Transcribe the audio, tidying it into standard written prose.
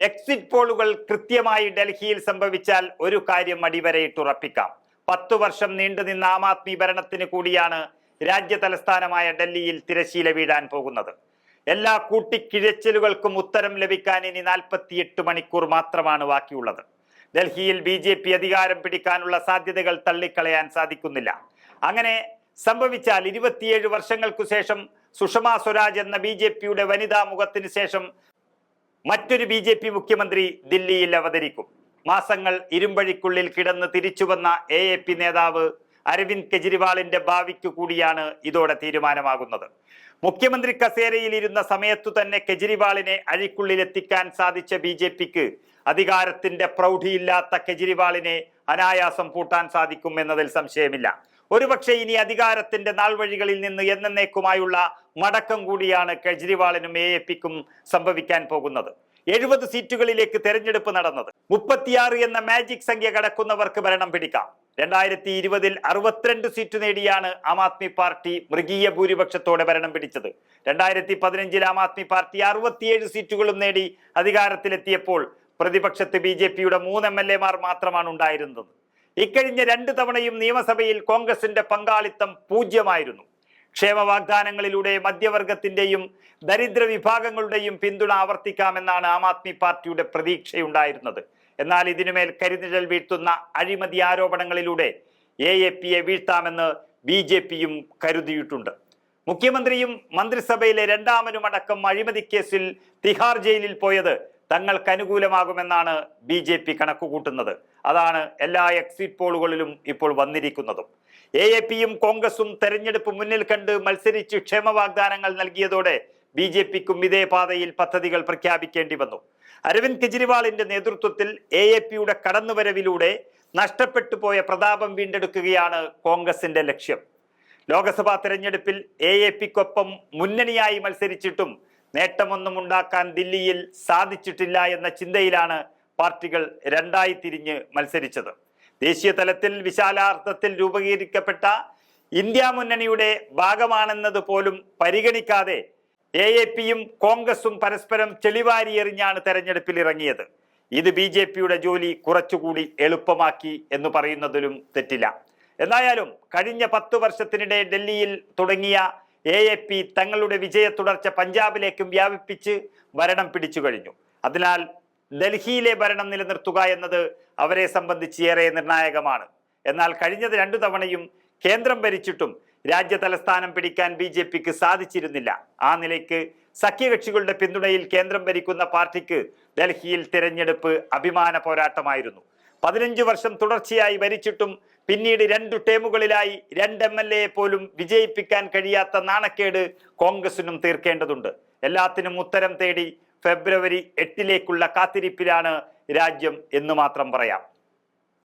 Exit പോളുകൾ കൃത്യമായി ഡൽഹിയിൽ സംഭവിച്ചാൽ ഒരു കാര്യം അടിവരയിട്ടുറപ്പിക്കാം. 10 വർഷം നീണ്ടുനിന്ന ആം ആദ്മി ഭരണത്തിന് കൂടിയാണ് രാജ്യ തലസ്ഥാനമായ ഡൽഹിയിൽ തിരശീല വീഴാൻ പോകുന്നത്. എല്ലാ കൂട്ടിക്കിഴച്ചിലുകൾക്കും ഉത്തരം ലഭിക്കാൻ ഇനി 48 മണിക്കൂർ മാത്രമാണ് ബാക്കിയുള്ളത്. ഡൽഹിയിൽ BJP അധികാരം പിടിക്കാനുള്ള സാധ്യതകൾ തള്ളിക്കളയാൻ സാധിക്കുന്നില്ല. അങ്ങനെ സംഭവിച്ചാൽ 27 വർഷങ്ങൾക്കു ശേഷം സുഷമ സ്വരാജ് എന്ന BJPയുടെ വനിതാ മുഖത്തിന് ശേഷം മറ്റൊരു BJP മുഖ്യമന്ത്രി ദില്ലിയിൽ അവതരിക്കും. മാസങ്ങൾ ഇരുമ്പഴിക്കുള്ളിൽ കിടന്ന് തിരിച്ചുവന്ന AAP നേതാവ് അരവിന്ദ് കെജ്രിവാളിന്റെ ഭാവിക്കു കൂടിയാണ് ഇതോടെ തീരുമാനമാകുന്നത്. മുഖ്യമന്ത്രി കസേരയിൽ ഇരുന്ന സമയത്തു തന്നെ കെജ്രിവാളിനെ അഴിക്കുള്ളിലെത്തിക്കാൻ സാധിച്ച BJPക്ക് അധികാരത്തിന്റെ പ്രൗഢിയില്ലാത്ത കെജ്രിവാളിനെ അനായാസം പൂട്ടാൻ സാധിക്കും എന്നതിൽ സംശയമില്ല. ഒരുപക്ഷെ ഇനി അധികാരത്തിന്റെ നാൾവഴികളിൽ നിന്ന് എന്നേക്കുമായുള്ള മടക്കം കൂടിയാണ് കെജ്രിവാളിനും AAPക്കും സംഭവിക്കാൻ പോകുന്നത്. 70 സീറ്റുകളിലേക്ക് തെരഞ്ഞെടുപ്പ് നടന്നത്. 36 എന്ന മാജിക് സംഖ്യ കടക്കുന്നവർക്ക് ഭരണം പിടിക്കാം. 2020-ൽ 62 സീറ്റ് നേടിയാണ് ആം ആദ്മി പാർട്ടി മൃഗീയ ഭൂരിപക്ഷത്തോടെ ഭരണം പിടിച്ചത്. 2015-ൽ ആം ആദ്മി പാർട്ടി 67 സീറ്റുകളും നേടി അധികാരത്തിലെത്തിയപ്പോൾ പ്രതിപക്ഷത്ത് BJPയുടെ 3 MLA-മാർ മാത്രമാണ് ഉണ്ടായിരുന്നത്. ഇക്കഴിഞ്ഞ 2 തവണയും നിയമസഭയിൽ കോൺഗ്രസിന്റെ പങ്കാളിത്തം 0 ക്ഷേമ വാഗ്ദാനങ്ങളിലൂടെ മധ്യവർഗത്തിന്റെയും ദരിദ്ര വിഭാഗങ്ങളുടെയും പിന്തുണ ആവർത്തിക്കാമെന്നാണ് ആം ആദ്മി പാർട്ടിയുടെ പ്രതീക്ഷയുണ്ടായിരുന്നത്. എന്നാൽ ഇതിനുമേൽ കരിനിഴൽ വീഴ്ത്തുന്ന അഴിമതി ആരോപണങ്ങളിലൂടെ AAPയെ വീഴ്ത്താമെന്ന് BJPയും കരുതിയിട്ടുണ്ട്. മുഖ്യമന്ത്രിയും മന്ത്രിസഭയിലെ രണ്ടാമനുമടക്കം അഴിമതി കേസിൽ തിഹാർ ജയിലിൽ പോയത് തങ്ങൾക്ക് അനുകൂലമാകുമെന്നാണ് BJP കണക്കുകൂട്ടുന്നത്. അതാണ് എല്ലാ എക്സിറ്റ് പോളുകളിലും ഇപ്പോൾ വന്നിരിക്കുന്നതും. AAPയും കോൺഗ്രസും തെരഞ്ഞെടുപ്പ് മുന്നിൽ കണ്ട് മത്സരിച്ച് ക്ഷേമ വാഗ്ദാനങ്ങൾ നൽകിയതോടെ BJPക്കും ഇതേ പാതയിൽ പദ്ധതികൾ പ്രഖ്യാപിക്കേണ്ടി വന്നു. അരവിന്ദ് കെജ്രിവാളിന്റെ നേതൃത്വത്തിൽ AAPയുടെ കടന്നുവരവിലൂടെ നഷ്ടപ്പെട്ടു പോയ പ്രതാപം വീണ്ടെടുക്കുകയാണ് കോൺഗ്രസിന്റെ ലക്ഷ്യം. ലോക്സഭാ തെരഞ്ഞെടുപ്പിൽ AAPക്കൊപ്പം മുന്നണിയായി മത്സരിച്ചിട്ടും നേട്ടമൊന്നും ഉണ്ടാക്കാൻ ദില്ലിയിൽ സാധിച്ചിട്ടില്ല എന്ന ചിന്തയിലാണ് പാർട്ടികൾ രണ്ടായി തിരിഞ്ഞ് മത്സരിച്ചത്. ദേശീയ തലത്തിൽ വിശാലാർത്ഥത്തിൽ രൂപീകരിക്കപ്പെട്ട ഇന്ത്യ മുന്നണിയുടെ ഭാഗമാണെന്നത് പോലും പരിഗണിക്കാതെ AAPയും കോൺഗ്രസും പരസ്പരം ചെളിവാരി എറിഞ്ഞാണ് തെരഞ്ഞെടുപ്പിൽ ഇറങ്ങിയത്. ഇത് BJPയുടെ ജോലി കുറച്ചുകൂടി എളുപ്പമാക്കി എന്ന് പറയുന്നതിലും തെറ്റില്ല. എന്തായാലും കഴിഞ്ഞ 10 വർഷത്തിനിടെ ഡൽഹിയിൽ തുടങ്ങിയ AAP തങ്ങളുടെ വിജയ തുടർച്ച പഞ്ചാബിലേക്കും വ്യാപിപ്പിച്ച് ഭരണം പിടിച്ചു കഴിഞ്ഞു. അതിനാൽ ഡൽഹിയിലെ ഭരണം നിലനിർത്തുക എന്നത് അവരെ സംബന്ധിച്ച് ഏറെ നിർണായകമാണ്. എന്നാൽ കഴിഞ്ഞ 2 തവണയും കേന്ദ്രം ഭരിച്ചിട്ടും രാജ്യ തലസ്ഥാനം പിടിക്കാൻ BJPക്ക് സാധിച്ചിരുന്നില്ല. ആ നിലയ്ക്ക് സഖ്യകക്ഷികളുടെ പിന്തുണയിൽ കേന്ദ്രം ഭരിക്കുന്ന പാർട്ടിക്ക് ഡൽഹിയിൽ തിരഞ്ഞെടുപ്പ് അഭിമാന പോരാട്ടമായിരുന്നു. 15 വർഷം തുടർച്ചയായി ഭരിച്ചിട്ടും പിന്നീട് 2 ടേമുകളിലായി 2 MLA പോലും വിജയിപ്പിക്കാൻ കഴിയാത്ത നാണക്കേട് കോൺഗ്രസിനും തീർക്കേണ്ടതുണ്ട്. എല്ലാത്തിനും ഉത്തരം തേടി ഫെബ്രുവരി 8-ലേക്കുള്ള കാത്തിരിപ്പിലാണ് രാജ്യം എന്ന് മാത്രം പറയാം.